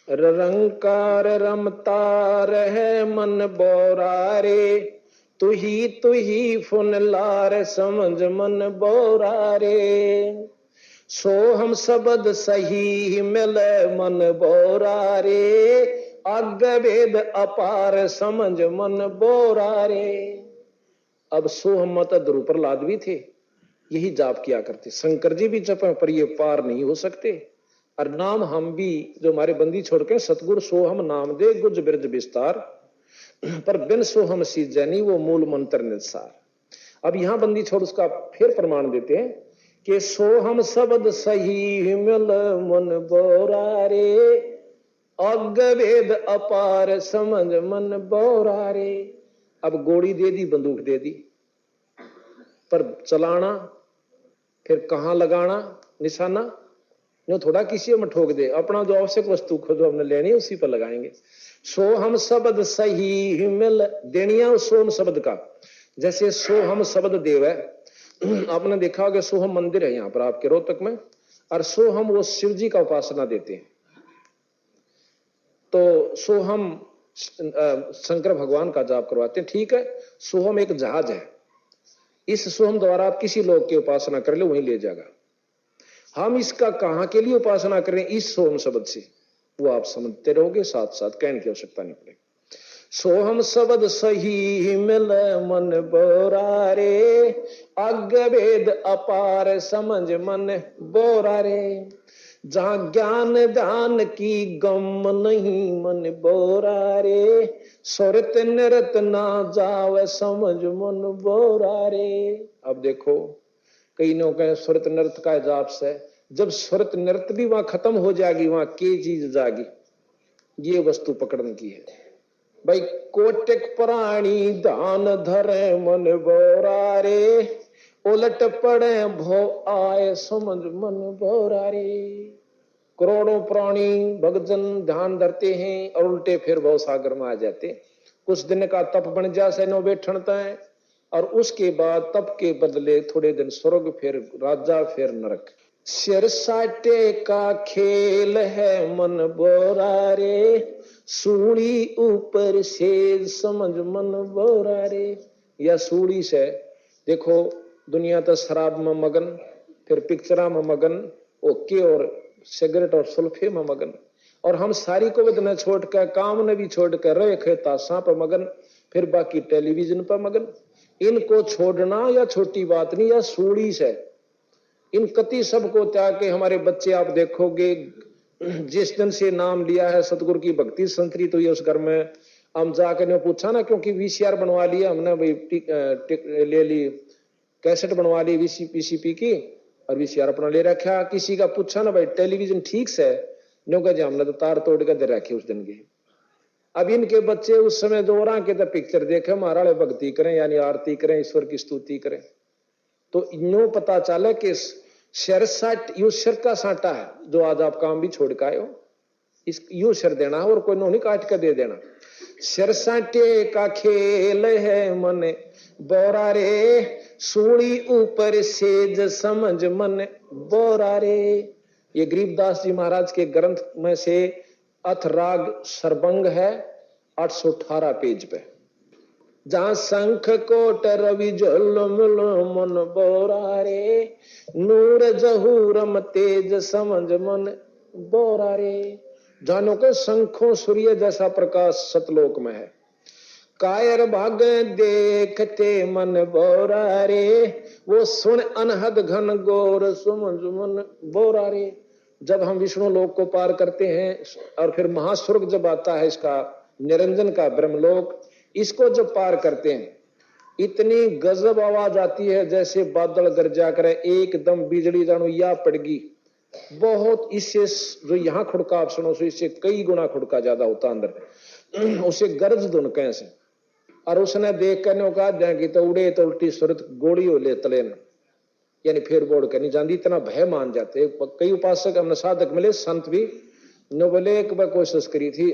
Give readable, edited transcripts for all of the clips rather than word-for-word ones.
रंकार रमता रहे मन बोरा रे, तू ही फुन लार समझ मन बोरा रे। सो हम शब्द सही मिले मन बोरा रे, अग वेद अपार समझ मन बोरा रे। अब सो हम मत ध्रुव प्रहलाद भी थे, यही जाप किया करते। शंकर जी भी जपे पर ये पार नहीं हो सकते। और नाम हम भी जो हमारे बंदी छोड़ के सतगुरु सो हम नाम दे गुज बिरज विस्तार, पर बिन सो हम सीजै नहीं वो मूल मंत्र निसार। अब यहां बंदी छोड़ उसका फिर प्रमाण देते हैं कि सो हम शब्द सही मिल मन बोरा रे, अग वेद अपार समझ मन बोरा रे। अब गोली दे दी, बंदूक दे दी, पर चलाना फिर कहां लगाना निशाना, जो थोड़ा किसी में ठोक दे। अपना जो आवश्यक वस्तु को जो हमने लेनी है उसी पर लगाएंगे। सो हम शब्द सही मिल देनिया सोम शब्द का, जैसे सो हम शब्द देव है। आपने देखा होगा सोहम मंदिर है यहाँ पर आपके रोहतक में, और सोहम वो शिव जी का उपासना देते हैं। तो सोहम शंकर भगवान का जाप करवाते हैं, ठीक है। सोहम एक जहाज है, इस सोहम द्वारा आप किसी लोग की उपासना कर ले वहीं ले जाएगा। हम इसका कहां के लिए उपासना करें इस सोहम शब्द से, वो आप समझते रहोगे, साथ साथ कहने की आवश्यकता नहीं पड़ेगी। सोहम शब्द सही मिल मन बोरा रे, अग वेद अपार समझ मन बोरा रे। जहां ज्ञान ध्यान की गम नहीं मन बोरा रे, सुरत नृत ना जावे समझ मन बोरा रे। अब देखो कई लोग कहें सुरत नृत का जाप से, जब सुरत नृत भी वहां खत्म हो जाएगी वहां के चीज जागी, ये वस्तु पकड़ने की है भाई। कोटिक प्राणी दान धरे मन बोरा रे, उलट पड़े भो आए समझ मन बोरा रे। करोड़ों प्राणी भक्तजन ध्यान धरते हैं और उल्टे फिर भव सागर में आ जाते। कुछ दिन का तप बन जा से नो बैठता है, और उसके बाद तप के बदले थोड़े दिन स्वर्ग, फिर राजा, फिर नरक। सिर साटे का खेल है मन बोरा रे, सूढ़ी ऊपर से समझ मन बोरा रे। या सूढ़ी से देखो दुनिया तो शराब में मगन, फिर पिक्चरा में मगन, ओके, और सिगरेट और सुल्फे में मगन, और हम सारी को न छोड़ कर काम ने भी छोड़ कर रहे खे ताशा पर मगन, फिर बाकी टेलीविजन पर मगन। इनको छोड़ना या छोटी बात नहीं, या सूढ़ी से इन कति सबको त्याग के हमारे बच्चे आप देखोगे जिस दिन से नाम लिया है सतगुरु की भक्ति संतरित हुई उस घर में, हम जाकर ने पूछा ना, क्योंकि वीसीआर बनवा लिया हमने भाई, ले ली कैसेट बनवा ली पीसीपी की, और वीसीआर अपना ले रखा। किसी का पूछा ना भाई टेलीविजन ठीक से, नो कहे हमने तो तार तोड़ कर दे रखे उस दिन की। अब इनके बच्चे उस समय दोरा के तो पिक्चर देखे, महाराज भक्ति करें यानी आरती करें, ईश्वर की स्तुति करें, तो इनो पता चले कि सिर साट यू सिर का साटा है जो आज आप काम भी छोड़ के आए हो, इस यू सिर देना और कोई नहीं काट कर दे देना। सिर साटे का खेल है मन बोरा रे, सूढ़ी ऊपर सेज समझ मन बोरा रे। ये गरीबदास जी महाराज के ग्रंथ में से अथराग सरबंग है 818 पेज पे, जहां शंख कोट रवि झुलमुल मन बोरा रे, नूर जहूरम तेज समझ मन बोरा रे। जानो के शंखों सूर्य जैसा प्रकाश सतलोक में है, कायर भाग देखते मन बोरा रे, वो सुन अनहद घन गोर समझ मन बोरा रे। जब हम विष्णु लोक को पार करते हैं और फिर महास्वर्ग जब आता है इसका निरंजन का ब्रह्मलोक, इसको जब पार करते हैं इतनी गजब आवाज आती है जैसे बादल गरजा करे, एकदम बिजली जानो या पड़गी बहुत। इससे जो यहाँ खुड़का आप सुनो सो इससे कई गुना खुड़का ज्यादा होता अंदर, उसे गरज धुन कैसे। और उसने देख कर कहा जाएगी तो उड़े तो उल्टी सुरत गोड़ी हो ले तले न, यानी फिर बोड़ कर नहीं जानती, इतना भय मान जाते। कई उपासक हमने साधक मिले संत भी नो बोले एक बार कोशिश करी थी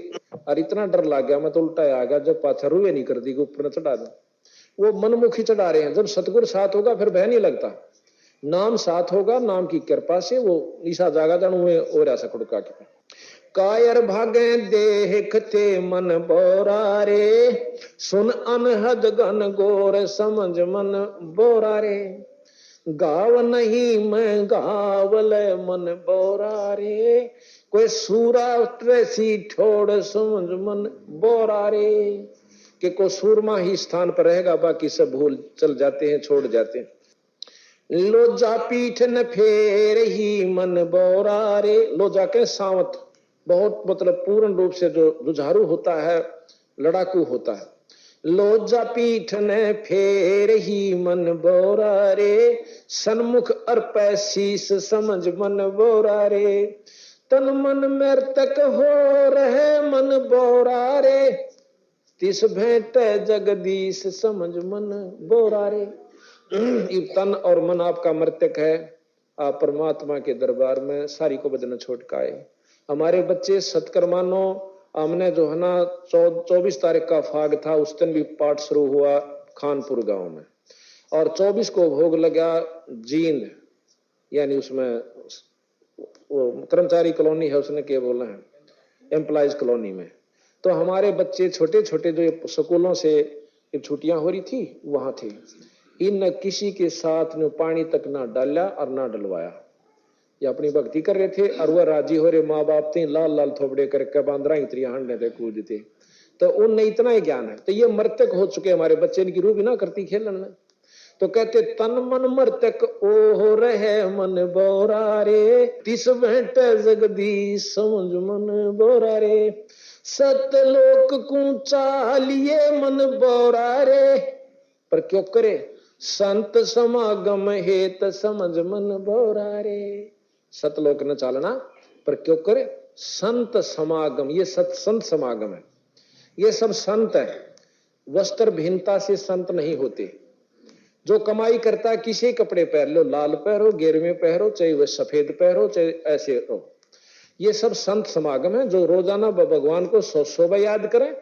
और इतना डर लग गया मैं तो उल्टा आ गया, जब पाछा रुए नहीं कर दी कि ऊपर न चढ़ा दो। वो मनमुखी चढ़ा रहे हैं, जब सतगुरु साथ होगा फिर भय नहीं लगता, नाम साथ होगा, नाम की कृपा से वो ईसा जागा जान हुए और ऐसा खुड़का के कायर भागे देखते मन बोरा रे, सुन अनहद गन गोर समझ मन बोरा रे, गाव नहीं मैं गावल मन बोरा रे, कोई सूरा सी ठोड़ समझ मन बोरा रे, कि को सूरमा ही स्थान पर रहेगा, बाकी सब भूल चल जाते हैं, छोड़ जाते हैं। लोजा पीठ न फेर ही मन बोरा रे, लोजा के सावत, बहुत मतलब पूर्ण रूप से जो जुझारू होता है, लड़ाकू होता है। लोजा पीठ ने फेर ही मन बोरा रे, सन्मुख अर्पै शीस समझ मन बोरा रे, तन मन मृतक हो रहे मन बोरा रे, तिस भेंट जगदीश समझ मन बोरा रे। तन और मन आपका मृतक है, आप परमात्मा के दरबार में सारी को बदन छोटकाए। हमारे बच्चे सत्कर्मानो, हमने जो है ना 24 तारीख का फाग था, उस दिन भी पाठ शुरू हुआ खानपुर गांव में, और 24 को भोग लगा जींद, यानी उसमें वो कर्मचारी कॉलोनी है, उसने क्या बोला है, एम्प्लॉयज कॉलोनी में। तो हमारे बच्चे छोटे छोटे जो स्कूलों से छुट्टियां हो रही थी वहां थे, इन किसी के साथ ने पानी तक ना डाला और ना डलवाया, ये अपनी भक्ति कर रहे थे, और वह राजी हो रहे, माँ बाप थे लाल लाल थोपड़े करके बांद्रा इतरी हांडने थे, कूदते, तो उनने इतना ही ज्ञान है। तो ये मृतक हो चुके हमारे बच्चे, इनकी रूह भी ना करती खेलन में। तो कहते तन मन मृतक ओ रहे मन बोरा रे, तिस भेंट जगदीश समझ मन बोरा रे, सतलोक कूचा लिए मन बोरा रे, पर क्यों करे संत समागम हेत समझ मन बोरा रे, सतलोक न चालना पर क्यों करे संत समागम, ये सत्संत समागम है, ये सब संत है, वस्त्र भिन्नता से संत नहीं होते। जो कमाई करता है, किसी कपड़े पहन लो, लाल पहनो, गेरवे पहनो, चाहे वह सफेद पहनो, चाहे ऐसे हो, ये सब संत समागम है। जो रोजाना भगवान को 100 बार याद करें,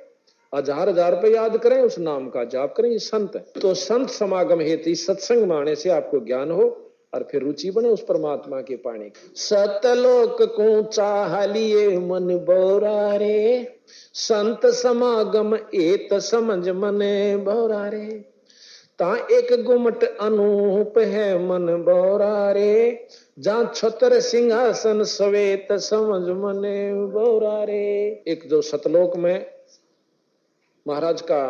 1000 रुपए याद करें, उस नाम का जाप करें, ये संत है। तो संत समागम हेतु सत्संग माने से आपको ज्ञान हो और फिर रुचि बने उस परमात्मा के पाने की। सतलोक को चाह लिए मन बोरा रे, संत समागम एत समझ मने बोरा रे, ता एक गुमट अनूप है मन बोरा रे, जहां छतर सिंहासन सवेत समझ मने बोरा रे। एक जो सतलोक में महाराज का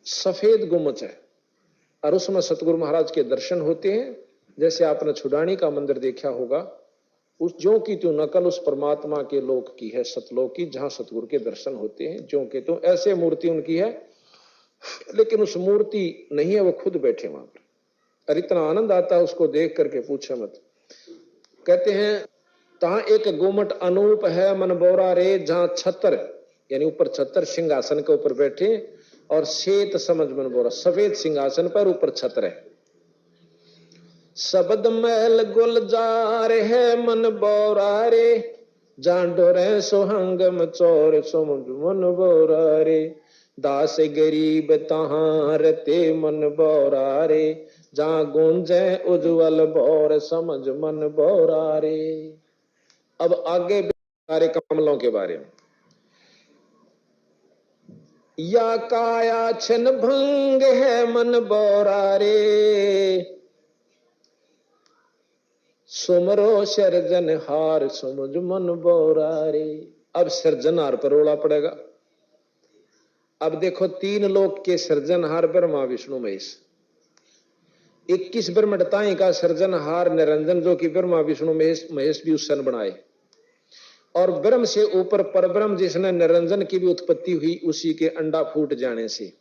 सफेद गुम्बद है, और उसमें सतगुरु महाराज के दर्शन होते हैं, जैसे आपने छुड़ानी का मंदिर देखा होगा, उस ज्यों की त्यों नकल उस परमात्मा के लोक की है, सतलोक की, जहां सतगुरु के दर्शन होते हैं, ज्यों के त्यों ऐसे मूर्ति उनकी है, लेकिन उस मूर्ति नहीं है, वो खुद बैठे वहां पर, और इतना आनंद आता है उसको देख करके पूछे मत। कहते हैं तहां एक गुमट अनूप है मन बोरा रे, जहां छतर यानी ऊपर छतर सिंहासन के ऊपर बैठे, और श्वेत समझ मन बोरा, सफेद सिंहासन पर ऊपर छतर है। शब्द महल गुलजार है मन बोरा रे, जहां डोरे सोहंगम चोर समझ मन बोरा रे, दास गरीब तहां रते मन बोरा रे, जहां गूंजे उज्जवल बोर समझ मन बोरा रे। अब आगे सारे कमलों के बारे में, या काया छन भंग है मन बोरा रे, सुमरो सृजनहार समझ मन बोरा रे। अब सृजनहार पर रोड़ा पड़ेगा। अब देखो 3 लोक के सृजनहार ब्रह्मा विष्णु महेश, 21 ब्रह्मताएं का सृजनहार निरंजन, जो कि ब्रह्मा विष्णु महेश भी उस सन बनाए, और ब्रह्म से ऊपर परब्रह्म जिसने निरंजन की भी उत्पत्ति हुई, उसी के अंडा फूट जाने से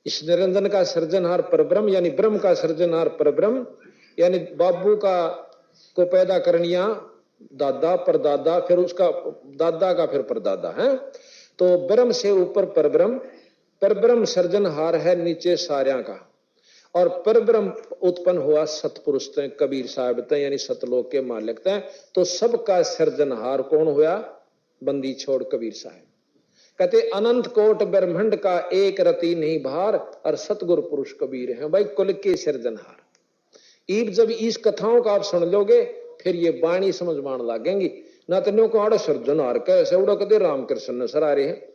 इस निरंजन का सृजनहार परब्रह्म, यानी ब्रह्म का सृजनहार परब्रह्म, यानी बाबू का को पैदा करनिया दादा परदादा, फिर उसका दादा का फिर परदादा है। तो ब्रह्म से ऊपर परब्रह्म, परब्रह्म सृजनहार है नीचे सार्या का, और परब्रह्म उत्पन्न हुआ सतपुरुष तय कबीर साहब तय, यानी सतलोक के मालिक तय। तो सबका सृजनहार कौन हुआ? बंदी छोड़ कबीर साहब। कहते अनंत कोट ब्रह्मांड का एक रति नहीं भार, और सतगुरु पुरुष कबीर है भाई कुल के सृजनहार। ईब जब इस कथाओं का आप सुन लोगे, फिर ये वाणी समझ मान लागेंगी। ना तन्यों को आड़ सर्जन हार के से उड़ा कदे रामकृष्ण सर आ रहे हैं।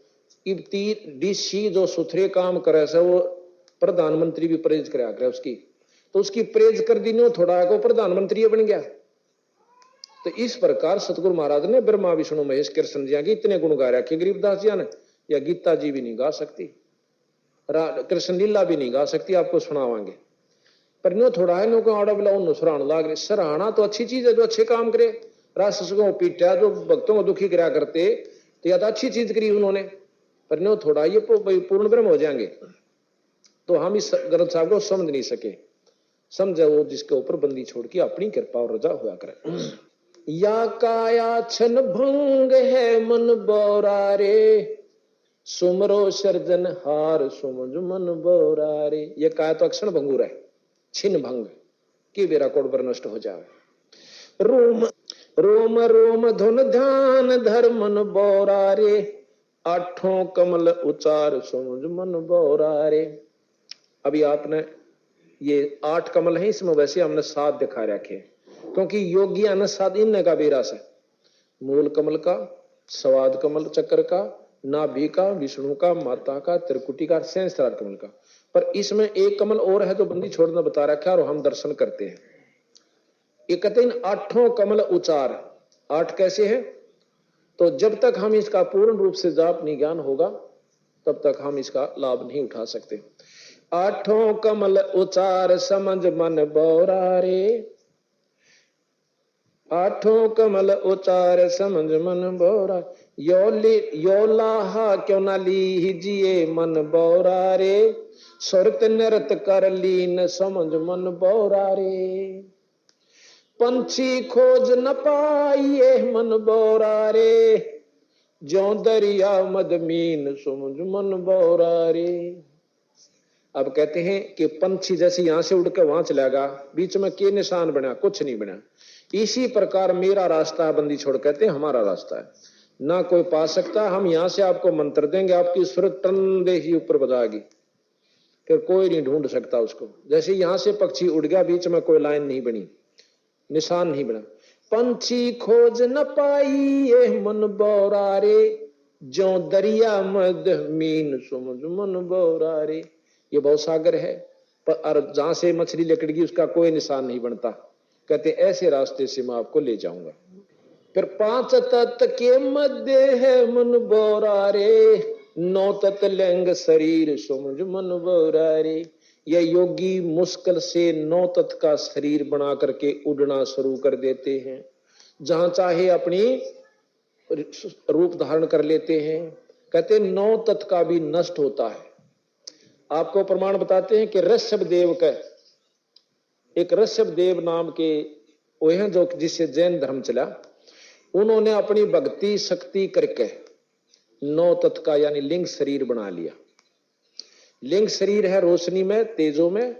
इब डीसी जो सुथरे काम करे से वो प्रधानमंत्री भी प्रेज करा करे उसकी, तो उसकी प्रेज कर दी नो थोड़ा को प्रधानमंत्री बन गया। तो इस प्रकार सतगुरु महाराज ने ब्रह्मा विष्णु महेश कृष्ण जी के इतने गुण गा रखे गरीबदास जी ने, या गीता जी भी नहीं गा सकती, कृष्ण लीला भी नहीं गा सकती, आपको सुनावांगे। पर नो थोड़ा है नो को आड़ा बिला उन सराहना लाग रही। सराहना तो अच्छी चीज है, जो अच्छे काम करे। राष्ट्र को पीटा जो भक्तों को दुखी करा करते, तो या तो अच्छी चीज करी उन्होंने, पर नो थोड़ा ये पूर्ण ब्रह्म हो जाएंगे। तो हम इस ग्रंथ साहब को समझ नहीं सके। समझे वो जिसके ऊपर बंदी छोड़ के अपनी कृपा और रजा हुआ करे। या काया छन भंग है मन बोरा रे, सुमरो सर्जन हार सुमझ मन बोरा रे। ये काया तो अक्षण भंगुर है, छिन भंग कि बेरा कोड पर नष्ट हो जाए। रोम रोम रोम धुन ध्यान धर मन बोरा रे, आठों कमल उचार सुमझ मन बोरा रे। अभी आपने ये 8 कमल है, इसमें वैसे हमने 7 दिखा रखे, क्योंकि योगी अन 7 इन का बेरास है। मूल कमल का, स्वाद कमल चक्र का, नाभि का, विष्णु का, माता का, त्रिकुटी का, सहस्त्रार कमल का। पर इसमें एक कमल और है जो बंदी छोड़ना बता रखा है और हम दर्शन करते हैं। ये कहते हैं 8 कमल उचार। 8 कैसे है? तो जब तक हम इसका पूर्ण रूप से जाप नहीं ज्ञान होगा तब तक हम इसका लाभ नहीं उठा सकते। 8 कमल उचार समझ मन बोरा रे, 8 कमल उचार समझ मन बोरा, यो लाहा क्यों ना लीजिए मन बोरा रे, सुरत नृत कर लीन समझ मन बोरा रे। पंछी खोज न पाइए मन बोरा रे, ज्यों दरिया मदमीन समझ मन बोरा रे। अब कहते हैं कि पंछी जैसे यहां से उड़ के वहां चलेगा, बीच में के निशान बना, कुछ नहीं बना। इसी प्रकार मेरा रास्ता बंदी छोड़, कहते हैं हमारा रास्ता है, ना कोई पा सकता। हम यहां से आपको मंत्र देंगे, आपकी सुरत टन ही ऊपर बजाएगी, फिर कोई नहीं ढूंढ सकता उसको। जैसे यहां से पक्षी उड़ गया, बीच में कोई लाइन नहीं बनी, निशान नहीं बना। पंछी खोज न पाई मन बोरा रे, जो दरिया मद मीन सुमझ मन बोरा रे। ये बहुत सागर है, पर जहां से मछली लकड़गी उसका कोई निशान नहीं बनता। कहते ऐसे रास्ते से मैं आपको ले जाऊंगा। फिर 5 तत्व के मध्य है मन बोरा रे, 9 तत्व लिंग शरीर सुमझ मन बोरा रे। ये योगी मुश्किल से 9 तत्व का शरीर बना करके उड़ना शुरू कर देते हैं, जहां चाहे अपनी रूप धारण कर लेते हैं। कहते 9 तत्व का भी नष्ट होता है। आपको प्रमाण बताते हैं कि ऋषभ देव का, एक ऋषभ देव नाम के वो हैं जो जिससे जैन धर्म चला, उन्होंने अपनी भक्ति शक्ति करके 9 तत्व का यानी लिंग शरीर बना लिया। लिंग शरीर है रोशनी में, तेजो में,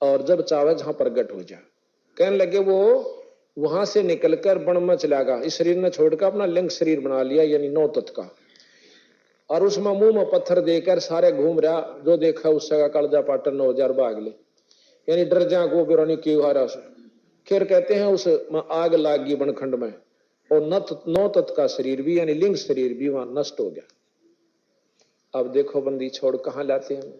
और जब चाहे जहां प्रकट हो जाए। कहने लगे वो वहां से निकलकर वन में चला गया, इस शरीर ने छोड़कर अपना लिंग शरीर बना लिया यानी 9 तत्व का। और उसमें मुंह में पत्थर देकर सारे घूम रहा, जो देखा उससे का कालजा पाटन 9000 भाग ले, यानी डर जा को बिरानी की हारा से। फिर कहते हैं उस आग लागी बनखंड में, और 9 तत्व का शरीर भी यानी लिंग शरीर भी वहां नष्ट हो गया। अब देखो बंदी छोड़ कहां लाते हैं।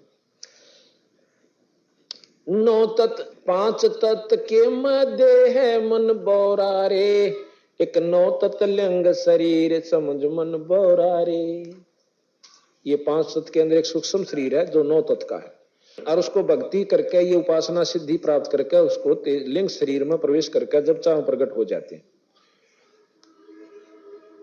9 तत्व 5 तत्व के मध्य है मन बोरा रे, एक 9 तत्व लिंग शरीर समझ मन बोरा रे। ये 5 तत्व के अंदर एक सूक्ष्म शरीर है जो 9 तत्व का है, और उसको भक्ति करके ये उपासना सिद्धि प्राप्त करके उसको लिंग शरीर में प्रवेश करके जब चाहे प्रकट हो जाते हैं।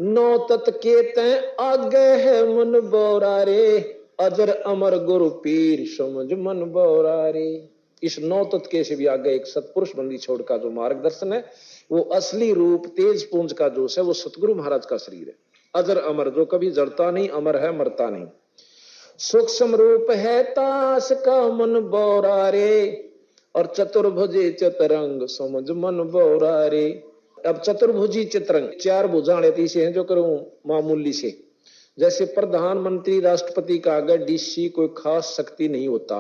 9 तत्व के तय आगे है मन बोरा रे, अजर अमर गुरु पीर समझ मन बोरा रे। इस 9 तत्व के से भी आगे एक सतपुरुष बंदी छोड़ का जो मार्गदर्शन है, वो असली रूप तेज पुंज का जोश है, वो सतगुरु महाराज का शरीर है। अजर अमर जो कभी जड़ता नहीं, अमर है मरता नहीं। सूक्ष्म रूप है ताश का मन बोरा रे, और चतुर्भुजे चतरंग समझ मन बोरा रे। अब चतुर्भुजी चित्रंग 4 भुजाएं ऐसे हैं जो करूं मामूली से, जैसे प्रधानमंत्री राष्ट्रपति का आगे डीसी कोई खास शक्ति नहीं होता,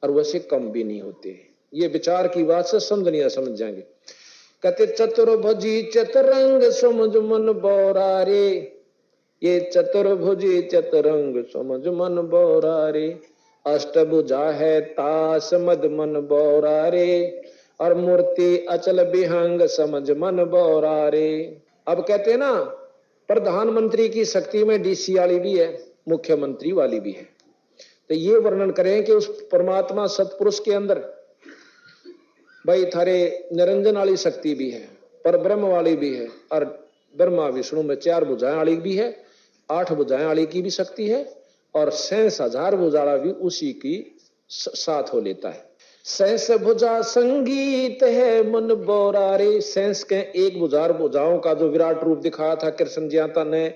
और वैसे कम भी नहीं होते। ये विचार की बात से समझ नहीं समझ जाएंगे। कहते चतुर्भुजी चतुरंग समझ मन बौरा रे, ये चतुर्भुजी चतुरंग समझ मन बौरा रे, अष्टभुजा है तास मद मन बौरा रे, और मूर्ति अचल विहंग समझ मन बौरा रे। अब कहते हैं ना, प्रधानमंत्री की शक्ति में डीसी वाली भी है, मुख्यमंत्री वाली भी है। तो ये वर्णन करें कि उस परमात्मा सतपुरुष के अंदर भाई थारे निरंजन वाली शक्ति भी है, पर ब्रह्म वाली भी है, और ब्रह्मा विष्णु में 4 भुजाएं वाली भी है, 8 भुजाएं वाली की भी शक्ति है, और 6,000 भुजाड़ा भी उसी की साथ हो लेता है। 6 भुजा संगीत है मन बौरा रे, 6 के 1 भुजाओं का जो विराट रूप दिखाया था कृष्ण ज्ञाता ने,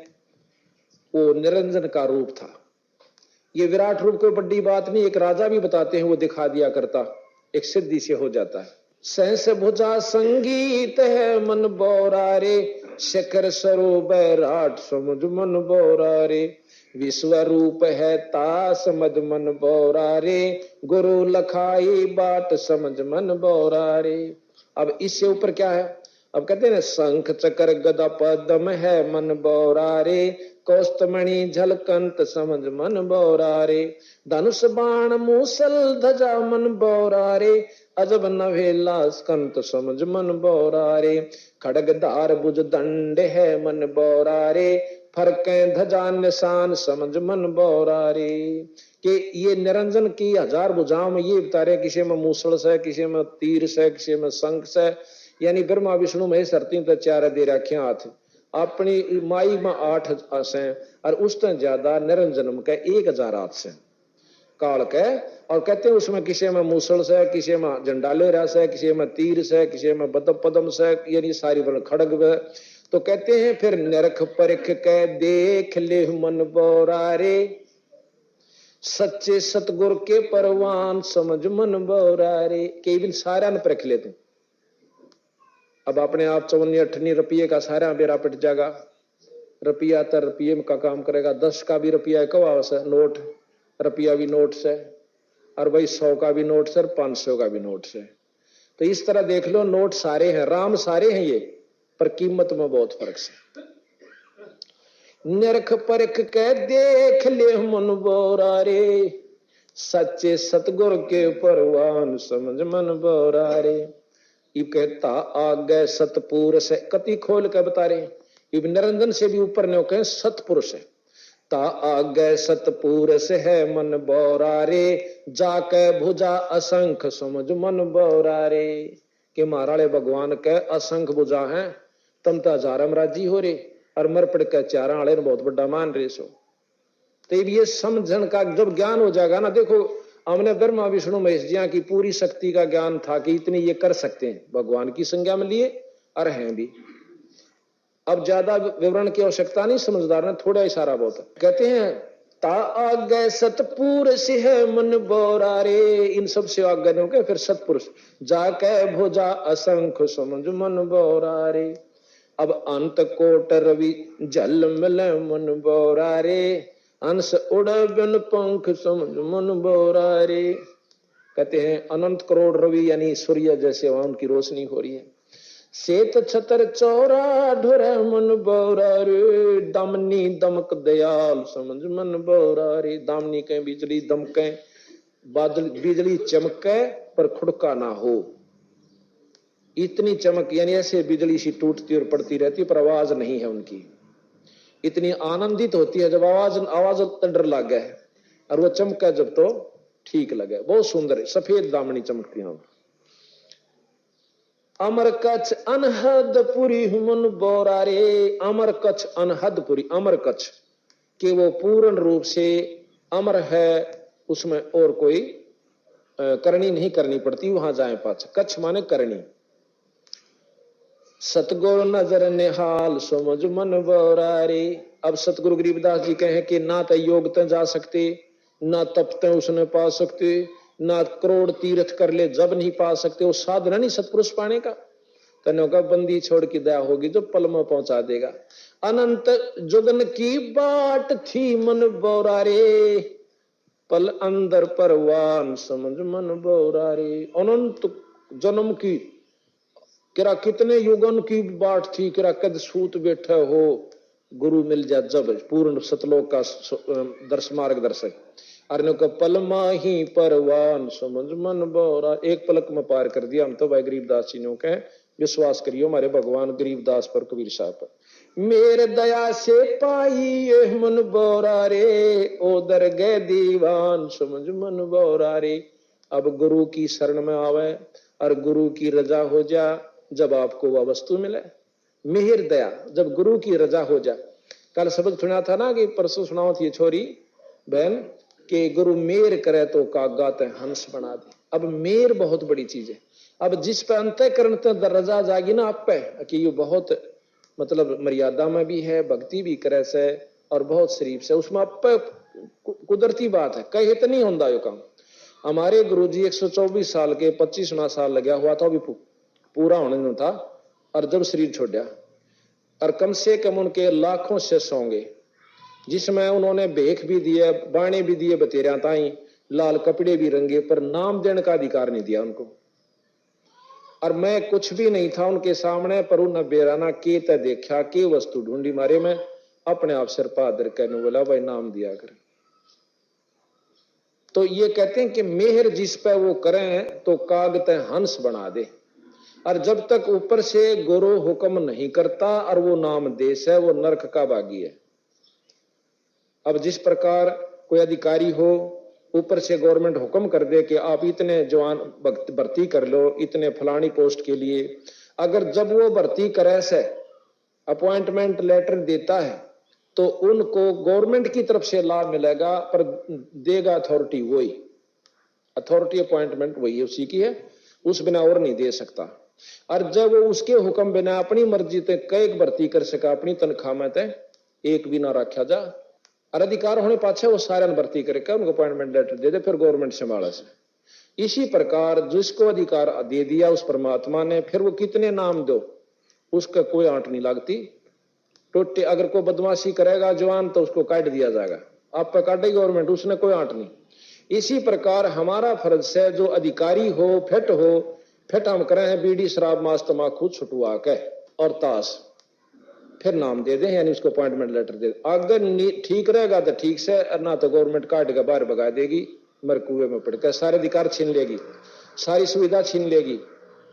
वो निरंजन का रूप था। ये विराट रूप कोई बड़ी बात नहीं, एक राजा भी बताते हैं वो दिखा दिया करता, एक सिद्धि से हो जाता है। 6 भुजा संगीत है मन बौरा रे, शिखर स्वरूप बैराट समझ मन बौरा रे, विश्व रूप है तास मद मन बौरा रे, गुरु लखाई बाट समझ मन बौरा रे। अब इससे ऊपर क्या है? अब कहते हैं ना, शंख चक्र गदा पद्म है मन बौरा रे, कौस्तमणि झलकंत समझ मन बौरा रे, धनुष बाण मूसल ध्वजा मन बौरा रे, अजब नवेला स्कंत समझ मन बौरा रे, खड़ग धार भुज दंड है मन बौरा रे, फरके ध्वजा निशान समझ मन बौरा रे। कि ये निरंजन की 1000 भुजाओं में ये बता रहे, किसी में मूसल से, किसी में तीर से, किसी में शंख से, यानी ब्रह्मा विष्णु महेश 3 तो 4 दे रखे हाथ, अपनी माई में 8 से, और उस तक ज्यादा निरंजन के 1000 हाथ से काल के। और कहते हैं उसमें किसी में मूसल से, किसी में जंडाले रस है, किसी में तीर से, किसी में पदम से, यानी सारी वर्ण खड़ग। तो कहते हैं फिर नरख परख के देख ले मन बौरा रे, सच्चे सतगुर के परवान समझ मन बौरा रे। केवल सारा न परख लेते, अब अपने आप 54-58 रुपये का सारा बेरा पिट जाएगा। रुपया तो रुपये का काम करेगा, 10 का भी रुपया कवा से नोट, रुपया भी नोट से, और भाई 100 का भी नोट से, 500 का भी नोट से। तो इस तरह देख लो, नोट सारे हैं, राम सारे हैं ये, पर कीमत में बहुत फर्क है। निरख परख के देख ले मन बौरा रे, सच्चे सतगुर के परवान समझ मन बौरा रे। इब कहता आगे सतपुरुष है, कति खोल के बता रहे। इब निरंजन से भी ऊपर ने कहे सतपुरुष है, ता आगे सतपुरुष है मन बौरा रे, जाके भुजा असंख समझ मन बौरा रे। के महाराणे भगवान के असंख भुजा है, तम तो 1000 राजी हो रे, और मर पड़ के 4 आले बहुत बड़ा मान रहे सो। तो ये समझन का जब ज्ञान हो जाएगा ना, देखो हमने ब्रह्मा विष्णु महेश जी की पूरी शक्ति का ज्ञान था कि इतने ये कर सकते हैं, भगवान की संज्ञा में लिए और हैं भी। अब ज्यादा विवरण की आवश्यकता नहीं, समझदार ने थोड़ा इशारा बहुत। कहते हैं ता आगे सतपुरुष है मन बौरा रे, इन सब से आगे नहीं के फिर सतपुरुष, जाके भुजा असंख्य समझ मन बौरा रे। अब अंत कोट रवि जल मिल मन बौरा रे, अंश उड़ बिन पंख समझ मन बौरा रे। कहते हैं अनंत करोड़ रवि यानी सूर्य जैसे वहां उनकी रोशनी हो रही है। सेत छतर चौरा ढुर मन बौरा रे, दामनी दमक दयाल समझ मन बौरा रे। दामनी के बिजली दमके, बादल बिजली चमके पर खुड़का ना हो, इतनी चमक, यानी ऐसे बिजली सी टूटती और पड़ती रहती पर आवाज नहीं है उनकी। इतनी आनंदित होती है जब आवाज तो डर लग गया है, और वो चमका जब तो ठीक लगे। बहुत सुंदर है, सफेद दामनी चमकती है। अमर कच्छ अनहदपुरी मन बौरा रे, अमर कच्छ अनहदपुरी, अमर कच्छ के वो पूर्ण रूप से अमर है, उसमें और कोई करनी नहीं करनी पड़ती, वहां जाए पाछ। कच्छ माने करनी। सतगुरु नजर निहाल समझ मन बौरा रे। अब सतगुरु गरीबदास जी कहे कि ना तो योग ते जा सकते, ना तप ते उसने पा सकते, ना करोड़ तीर्थ कर ले जब नहीं पा सकते। वो साधना नहीं सतपुरुष पाने का, तनो का बंदी छोड़ की दया होगी जो पल में पहुंचा देगा। अनंत जुगन की बाट थी मन बौरा रे, पल अंदर परवान समझ मन बौरा रे। अनंत जन्म की किरा कितने युगन की बाट थी, किरा कद सूत बैठे हो गुरु मिल जा जब, पूर्ण सतलोक का दर्श मार्गदर्शक। अरे को पलमा ही परवान समझ मन बोरा, एक पलक में पार कर दिया हम तो भाई गरीबदास जी ने कहे। विश्वास करियो हमारे भगवान गरीबदास पर, कबीर साहब पर। मेरे दया से पाई ये मन बोरा रे, ओ दरगह दीवान समझ मन बोरा रे। अब गुरु की शरण में आवे और गुरु की रजा हो जा, जब आपको वह वस्तु मिले। मिहिर दया, जब गुरु की रजा हो जा। कल शब्द सुना था ना कि परसों सुनाओ थी छोरी बहन कि गुरु मेर करे तो कागा ते हंस बना दे। अब मेर बहुत बड़ी चीज है। अब जिस पे अंतःकरण ते रजा जागी ना आप पे कि ये बहुत मतलब मर्यादा में भी है, भक्ति भी करे से और बहुत शरीफ से, उसमें आप पे कुदरती बात है, कहीं तो नहीं होता यो काम। हमारे गुरुजी 124 साल के 25वां साल लगा हुआ था, अभी पूरा होने नहीं था, और जब शरीर छोड़ा और कम से कम उनके लाखों शिष्य होंगे, जिसमें उन्होंने भेख भी दिए, बाणे भी दिए बतेरा ताई, लाल कपड़े भी रंगे, पर नाम देने का अधिकार नहीं दिया उनको। और मैं कुछ भी नहीं था उनके सामने, पर उन बेराना के ते देखा के वस्तु ढूंढी मारे में अपने आप सिर पादर कहने बोला भाई नाम दिया कर। तो ये कहते हैं कि मेहर जिस पे वो करें तो कागते हंस बना दे। और जब तक ऊपर से गुरु हुक्म नहीं करता और वो नाम देश है, वो नरक का बागी है। अब जिस प्रकार कोई अधिकारी हो, ऊपर से गवर्नमेंट हुक्म कर दे कि आप इतने जवान भर्ती कर लो इतने फलानी पोस्ट के लिए, अगर जब वो भर्ती करे से अपॉइंटमेंट लेटर देता है तो उनको गवर्नमेंट की तरफ से लाभ मिलेगा, पर देगा अथॉरिटी वही, अथॉरिटी अपॉइंटमेंट वही उसी की है, उस बिना और नहीं दे सकता। और जब वो उसके हुक्म बिना अपनी मर्जी ते कई भर्ती कर सका, अपनी तनख्वाह में ते एक भी ना रखा जा, और अधिकार होने पाछे वो सारे भर्ती करके उनको अपॉइंटमेंट लेटर दे दे, फिर गवर्नमेंट संभाला से। इसी प्रकार जिसको अधिकार दे दिया उस परमात्मा ने, फिर वो कितने नाम दो उसका कोई आंट नहीं लगती। टोटे अगर कोई बदमाशी करेगा जवान तो उसको काट दिया जाएगा, आप पे काटेगी गवर्नमेंट, उसने कोई आंट नहीं। इसी प्रकार हमारा फर्ज से जो अधिकारी हो फिट हम करे हैं बीड़ी शराब मांस तमाकू छुटवा के और ताश, फिर नाम दे दे यानी उसको अपॉइंटमेंट लेटर दे। अगर ठीक रहेगा तो ठीक से, ना तो गवर्नमेंट काट के बाहर भगा देगी, मर कुएं में पड़कर सारे अधिकार छीन लेगी, सारी सुविधा छीन लेगी।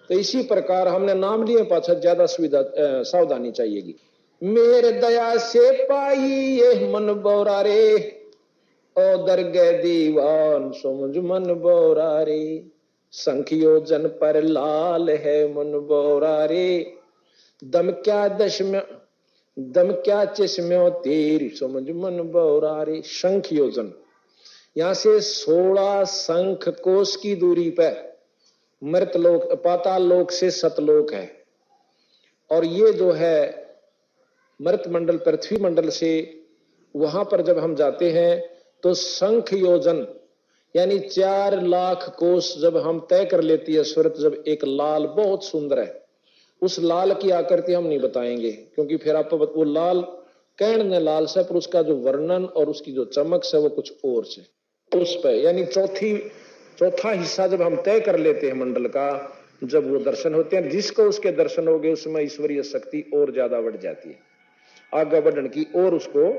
तो इसी प्रकार हमने नाम लिए पाछा ज्यादा सुविधा सावधानी चाहिएगी। मेरे दया से पाई ये मन बोरा रे, ओ दरगह दीवान समझ मन बोरा रे। संखियो जन पर लाल है मन बोरा रे, दम क्या चश्म्यो तेरी समझ मन बोरा रे। शंख योजन, यहां से 16 शंख कोश की दूरी पर मृत लोक, पाताल लोक से सतलोक है। और ये जो है मृत मंडल पृथ्वी मंडल से वहां पर जब हम जाते हैं तो शंख योजन यानी 4 लाख कोस जब हम तय कर लेती है सूरत, जब एक लाल बहुत सुंदर है, उस लाल की आकृति हम नहीं बताएंगे क्योंकि फिर आप वो लाल कहने लाल से, पर उसका जो वर्णन और उसकी जो चमक से वो कुछ और से उस पे यानी चौथा हिस्सा जब हम तय कर लेते हैं मंडल का, जब वो दर्शन होते हैं, जिसको उसके दर्शन हो गए उसमें ईश्वरीय शक्ति और ज्यादा बढ़ जाती है, आगे बढ़ने की और उसको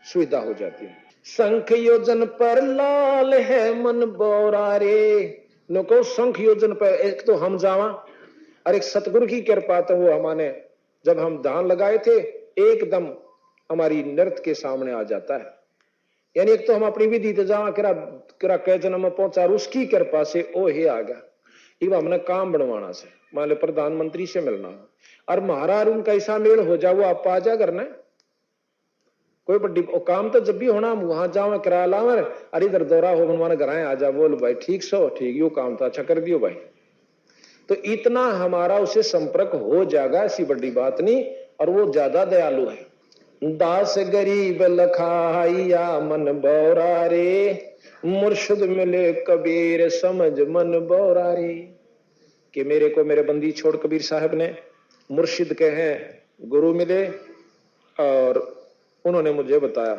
सुविधा हो जाती है। शंख योजन पर लाल है मन बोरा रे, नको शंख योजन पर एक तो हम जावा और एक सतगुरु की कृपा तो वो हमारे जब हम धान लगाए थे एकदम हमारी नृत्य के सामने आ जाता है। यानी एक तो हम अपनी विधि तो जावा किरा कई जन्म में पहुंचा, उसकी कृपा से ओ हे आ गया। इब हमने काम बनवाना से, मान लो प्रधानमंत्री से मिलना और महाराज उनका ऐसा मेल हो जाओ आप आ जा करना कोई बड़ी काम तो जब भी होना हम वहां जाओ किराया लाओ अरे इधर दौरा हो बनवाना घर आ जा, बोल भाई ठीक सो ठीक यो काम था अच्छा कर दियो भाई। तो इतना हमारा उसे संपर्क हो जाएगा, ऐसी बड़ी बात नहीं, और वो ज्यादा दयालु है। दास गरीब लखाइया मन बोरा रे, मुर्शिद मिले कबीर समझ मन बोरा रे। कि मेरे को मेरे बंदी छोड़ कबीर साहब ने मुर्शिद के हैं गुरु मिले और उन्होंने मुझे बताया